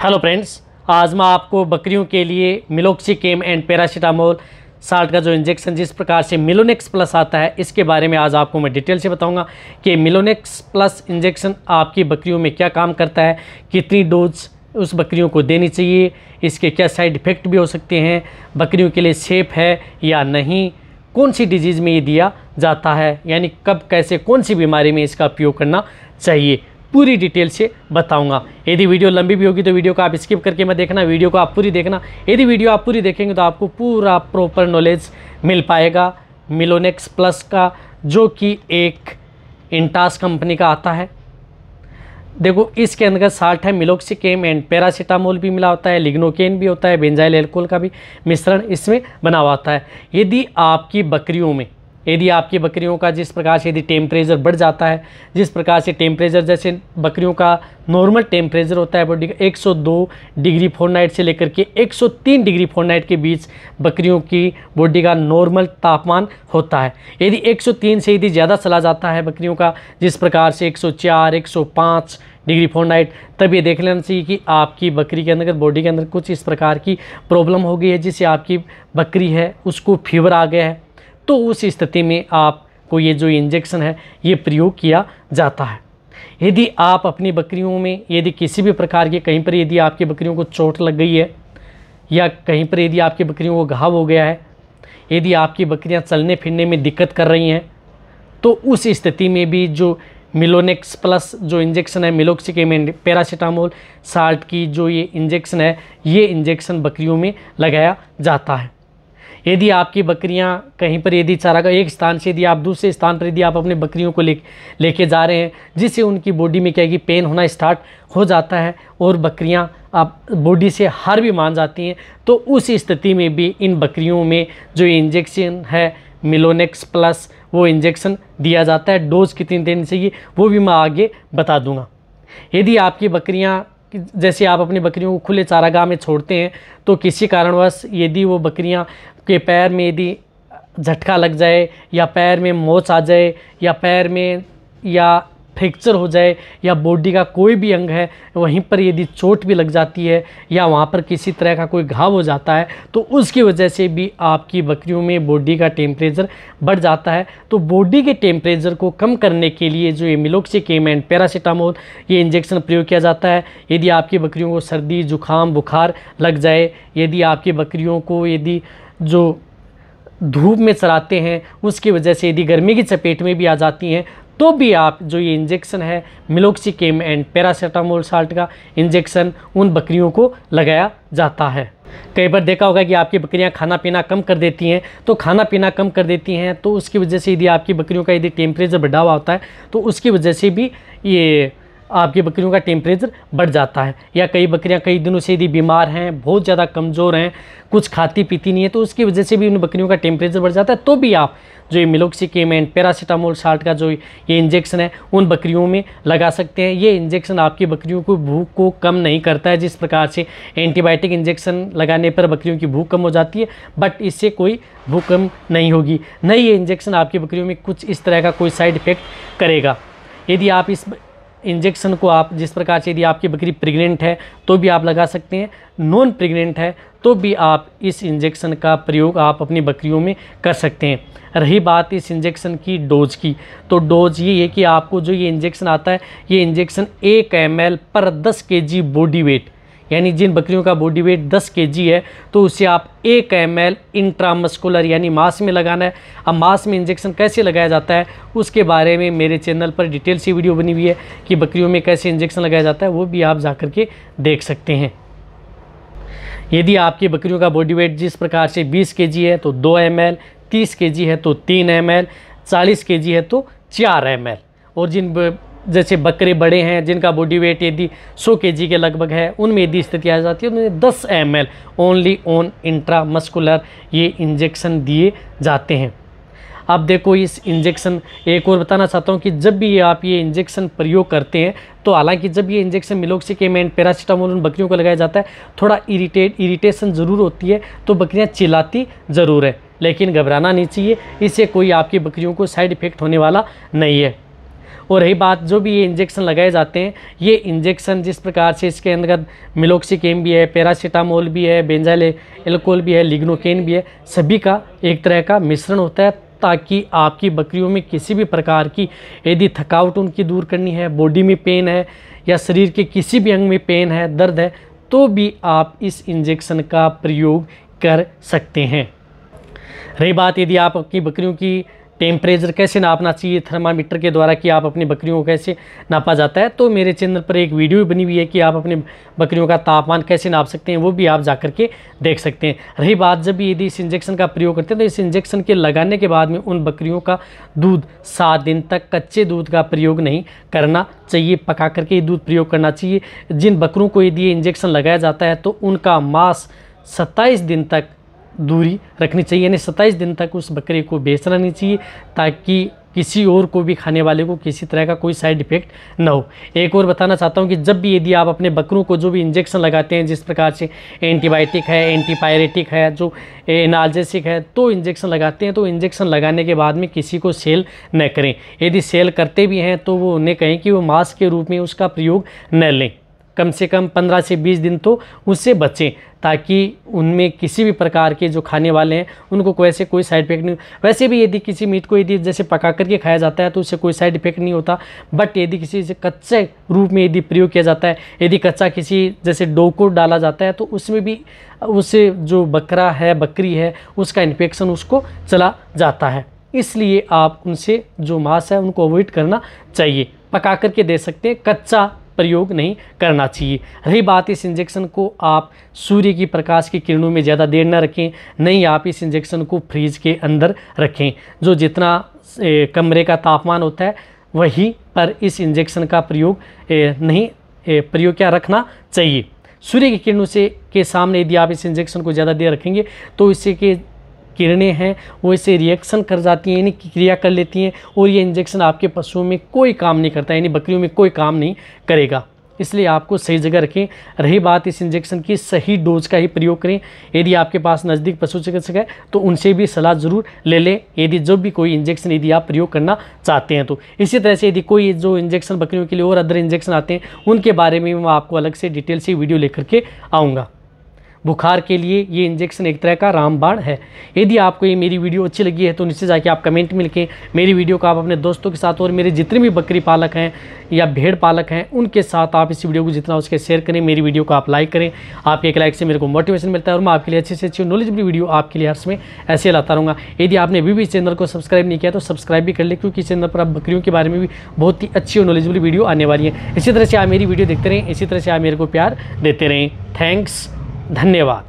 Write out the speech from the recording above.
Hello friends, आज मैं आपको बकरियों के लिए मिलोक्सिकेम एंड पैरासीटामोल साल्ट का जो इंजेक्शन जिस प्रकार से मिलोनेक्स प्लस आता है इसके बारे में आज आपको मैं डिटेल से बताऊंगा कि मिलोनेक्स प्लस इंजेक्शन आपकी बकरियों में क्या काम करता है, कितनी डोज उस बकरियों को देनी चाहिए, इसके क्या साइड इफ़ेक्ट भी हो सकते हैं, बकरियों के लिए सेफ है या नहीं, कौन सी डिजीज़ में ये दिया जाता है, यानी कब कैसे कौन सी बीमारी में इसका उपयोग करना चाहिए, पूरी डिटेल से बताऊंगा। यदि वीडियो लंबी भी होगी तो वीडियो को आप स्किप करके मत देखना, वीडियो को आप पूरी देखना। यदि वीडियो आप पूरी देखेंगे तो आपको पूरा प्रॉपर नॉलेज मिल पाएगा मिलोनेक्स प्लस का, जो कि एक इंटास कंपनी का आता है। देखो, इसके अंदर साल्ट है मिलोक्सिकेम एंड पैरासीटामोल भी मिला होता है, लिग्नोकेन भी होता है, बेंजाइल एल्कोहल का भी मिश्रण इसमें बना हुआ होता है। यदि आपकी बकरियों का जिस प्रकार से यदि टेम्परेचर बढ़ जाता है, जिस प्रकार से टेम्परेचर जैसे बकरियों का नॉर्मल टेम्परेचर होता है बॉडी का 102 डिग्री फ़ारेनहाइट से लेकर के 103 डिग्री फ़ारेनहाइट के बीच बकरियों की बॉडी का नॉर्मल तापमान होता है। यदि 103 से यदि ज़्यादा चला जाता है बकरियों का, जिस प्रकार से 104 105 डिग्री फ़ारेनहाइट, तब ये देख लेना चाहिए कि आपकी बकरी के अंदर बॉडी के अंदर कुछ इस प्रकार की प्रॉब्लम हो गई है, जिससे आपकी बकरी है उसको फीवर आ गया है। तो उस स्थिति में आपको ये जो इंजेक्शन है ये प्रयोग किया जाता है। यदि आप अपनी बकरियों में यदि किसी भी प्रकार के कहीं पर यदि आपकी बकरियों को चोट लग गई है, या कहीं पर यदि आपकी बकरियों को घाव हो गया है, यदि आपकी बकरियां चलने फिरने में दिक्कत कर रही हैं, तो उस स्थिति में भी जो मिलोनेक्स प्लस जो इंजेक्शन है मिलोक्सिकेम एंड पैरासीटामोल साल्ट की जो ये इंजेक्शन है, ये इंजेक्शन बकरियों में लगाया जाता है। यदि आपकी बकरियां कहीं पर यदि चारागाह एक स्थान से यदि आप दूसरे स्थान पर यदि आप अपने बकरियों को लेके जा रहे हैं, जिससे उनकी बॉडी में क्या है कि पेन होना स्टार्ट हो जाता है और बकरियां आप बॉडी से हार भी मान जाती हैं, तो उस स्थिति में भी इन बकरियों में जो इंजेक्शन है मिलोनेक्स प्लस वो इंजेक्शन दिया जाता है। डोज कितनी देनी चाहिए वो भी मैं आगे बता दूँगा। यदि आपकी बकरियाँ जैसे आप अपनी बकरियों को खुले चारागाह में छोड़ते हैं, तो किसी कारणवश यदि वो बकरियां के पैर में यदि झटका लग जाए, या पैर में मोच आ जाए, या पैर में या फ्रैक्चर हो जाए, या बॉडी का कोई भी अंग है वहीं पर यदि चोट भी लग जाती है, या वहाँ पर किसी तरह का कोई घाव हो जाता है, तो उसकी वजह से भी आपकी बकरियों में बॉडी का टेम्परेचर बढ़ जाता है। तो बॉडी के टेम्परेचर को कम करने के लिए जो ये मिलोक्सिकेम एंड पैरासीटामोल ये इंजेक्शन प्रयोग किया जाता है। यदि आपकी बकरियों को सर्दी जुकाम बुखार लग जाए, यदि आपकी बकरियों को यदि जो धूप में चराते हैं उसकी वजह से यदि गर्मी की चपेट में भी आ जाती हैं, तो भी आप जो ये इंजेक्शन है मिलोक्सिकेम एंड पैरासीटामोल साल्ट का इंजेक्शन उन बकरियों को लगाया जाता है। कई बार देखा होगा कि आपकी बकरियां खाना पीना कम कर देती हैं, तो खाना पीना कम कर देती हैं तो उसकी वजह से यदि आपकी बकरियों का यदि टेम्परेचर बढ़ा हुआ होता है, तो उसकी वजह से भी ये आपकी बकरियों का टेम्परेचर बढ़ जाता है। या कई बकरियां कई दिनों से यदि बीमार हैं, बहुत ज़्यादा कमज़ोर हैं, कुछ खाती पीती नहीं है, तो उसकी वजह से भी उन बकरियों का टेम्परेचर बढ़ जाता है। तो भी आप जो ये मिलोक्सिकेम एंड पैरासीटामोल साल्ट का जो ये इंजेक्शन है उन बकरियों में लगा सकते हैं। ये इंजेक्शन आपकी बकरियों को भूख को कम नहीं करता है, जिस प्रकार से एंटीबायोटिक इंजेक्शन लगाने पर बकरियों की भूख कम हो जाती है, बट इससे कोई भूख कम नहीं होगी। नहीं, ये इंजेक्शन आपकी बकरियों में कुछ इस तरह का कोई साइड इफ़ेक्ट करेगा। यदि आप इस इंजेक्शन को आप जिस प्रकार से यदि आपकी बकरी प्रेग्नेंट है तो भी आप लगा सकते हैं, नॉन प्रेग्नेंट है तो भी आप इस इंजेक्शन का प्रयोग आप अपनी बकरियों में कर सकते हैं। रही बात इस इंजेक्शन की डोज की, तो डोज ये है कि आपको जो ये इंजेक्शन आता है, ये इंजेक्शन 1 ml पर 10 kg बॉडी वेट, यानी जिन बकरियों का बॉडी वेट 10 kg है तो उसे आप 1 ml इंट्रामस्कुलर यानी मांस में लगाना है। अब मांस में इंजेक्शन कैसे लगाया जाता है उसके बारे में मेरे चैनल पर डिटेल सी वीडियो बनी हुई है कि बकरियों में कैसे इंजेक्शन लगाया जाता है, वो भी आप जा कर के देख सकते हैं। यदि आपकी बकरियों का बॉडी वेट जिस प्रकार से 20 kg है तो 2 ml, 30 kg है तो 3 ml, 40 kg है तो 4 ml, और जिन जैसे बकरे बड़े हैं जिनका बॉडी वेट यदि 100 kg के लगभग है, उनमें यदि स्थिति आ जाती है उनमें 10 ml ओनली ऑन इंट्रामस्कुलर ये इंजेक्शन दिए जाते हैं। अब देखो, इस इंजेक्शन एक और बताना चाहता हूँ कि जब भी आप ये इंजेक्शन प्रयोग करते हैं, तो हालांकि जब ये इंजेक्शन मिलोक्सिकेम एंड पैरासीटामोल उन बकरियों को लगाया जाता है, थोड़ा इरिटेशन ज़रूर होती है, तो बकरियाँ चिल्लाती ज़रूर है, लेकिन घबराना नहीं चाहिए, इससे कोई आपकी बकरियों को साइड इफ़ेक्ट होने वाला नहीं है। और रही बात जो भी ये इंजेक्शन लगाए जाते हैं, ये इंजेक्शन जिस प्रकार से इसके अंदर मिलोक्सिकेम भी है, पैरासीटामोल भी है, बेंजाइल एल्कोहल भी है, लिग्नोकेन भी है, सभी का एक तरह का मिश्रण होता है, ताकि आपकी बकरियों में किसी भी प्रकार की यदि थकावट उनकी दूर करनी है, बॉडी में पेन है या शरीर के किसी भी अंग में पेन है, दर्द है, तो भी आप इस इंजेक्शन का प्रयोग कर सकते हैं। रही बात यदि आप अपनी बकरियों की टेम्परेचर कैसे नापना चाहिए थर्मामीटर के द्वारा, कि आप अपनी बकरियों को कैसे नापा जाता है, तो मेरे चैनल पर एक वीडियो बनी हुई है कि आप अपनी बकरियों का तापमान कैसे नाप सकते हैं, वो भी आप जा कर के देख सकते हैं। रही बात जब भी यदि इस इंजेक्शन का प्रयोग करते हैं तो इस इंजेक्शन के लगाने के बाद में उन बकरियों का दूध 7 दिन तक कच्चे दूध का प्रयोग नहीं करना चाहिए, पका करके दूध प्रयोग करना चाहिए। जिन बकरों को यदि ये इंजेक्शन लगाया जाता है तो उनका मांस 27 दिन तक दूरी रखनी चाहिए, यानी 27 दिन तक उस बकरे को बेचना नहीं चाहिए, ताकि किसी और को भी खाने वाले को किसी तरह का कोई साइड इफेक्ट ना हो। एक और बताना चाहता हूं कि जब भी यदि आप अपने बकरों को जो भी इंजेक्शन लगाते हैं, जिस प्रकार से एंटीबायोटिक है, एंटीपायरेटिक है, जो एनाल्जेसिक है, तो इंजेक्शन लगाते हैं, तो इंजेक्शन लगाने के बाद में किसी को सेल न करें। यदि सेल करते भी हैं तो वो उन्हें कहें कि वो मास्क के रूप में उसका प्रयोग न लें, कम से कम 15 से 20 दिन तो उससे बचें, ताकि उनमें किसी भी प्रकार के जो खाने वाले हैं उनको कोई साइड इफेक्ट नहीं। वैसे भी यदि किसी मीट को यदि जैसे पका करके खाया जाता है तो उससे कोई साइड इफेक्ट नहीं होता, बट यदि किसी से कच्चे रूप में यदि प्रयोग किया जाता है, यदि कच्चा किसी जैसे डो को डाला जाता है तो उसमें भी उससे जो बकरा है, बकरी है, उसका इन्फेक्शन उसको चला जाता है। इसलिए आप उनसे जो मांस है उनको अवॉइड करना चाहिए, पका करके दे सकते हैं, कच्चा प्रयोग नहीं करना चाहिए। रही बात इस इंजेक्शन को आप सूर्य की प्रकाश की किरणों में ज़्यादा देर न रखें, नहीं आप इस इंजेक्शन को फ्रीज के अंदर रखें। जो जितना कमरे का तापमान होता है वहीं पर इस इंजेक्शन का प्रयोग रखना चाहिए। सूर्य की किरणों से के सामने यदि आप इस इंजेक्शन को ज़्यादा देर रखेंगे तो इससे के किरणें हैं वो इसे रिएक्शन कर जाती हैं, यानी क्रिया कर लेती हैं, और ये इंजेक्शन आपके पशुओं में कोई काम नहीं करता, यानी बकरियों में कोई काम नहीं करेगा। इसलिए आपको सही जगह रखें। रही बात इस इंजेक्शन की, सही डोज का ही प्रयोग करें। यदि आपके पास नज़दीक पशु चिकित्सक है तो उनसे भी सलाह ज़रूर ले लें, यदि जब भी कोई इंजेक्शन यदि आप प्रयोग करना चाहते हैं तो। इसी तरह से यदि कोई जो इंजेक्शन बकरियों के लिए और अदर इंजेक्शन आते हैं उनके बारे में मैं आपको अलग से डिटेल से वीडियो लेकर के आऊँगा। बुखार के लिए ये इंजेक्शन एक तरह का रामबाण है। यदि आपको ये मेरी वीडियो अच्छी लगी है तो नीचे जाके आप कमेंट में लिखें। मेरी वीडियो को आप अपने दोस्तों के साथ और मेरे जितने भी बकरी पालक हैं या भेड़ पालक हैं उनके साथ आप इस वीडियो को जितना उसके शेयर करें। मेरी वीडियो को आप लाइक करें, आपके एक लाइक से मेरे को मोटिवेशन मिलता है और मैं आपके लिए अच्छी से अच्छी नॉलेजेबल वीडियो आपके लिए हर समय ऐसे लाता रहूँगा। यदि आपने अभी भी चैनल को सब्सक्राइब नहीं किया तो सब्सक्राइब भी कर ले, क्योंकि चैनल पर आप बकरियों के बारे में भी बहुत ही अच्छी और नॉलेजेबल वीडियो आने वाली है। इसी तरह से आप मेरी वीडियो देखते रहें, इसी तरह से आप मेरे को प्यार देते रहें। थैंक्स, धन्यवाद।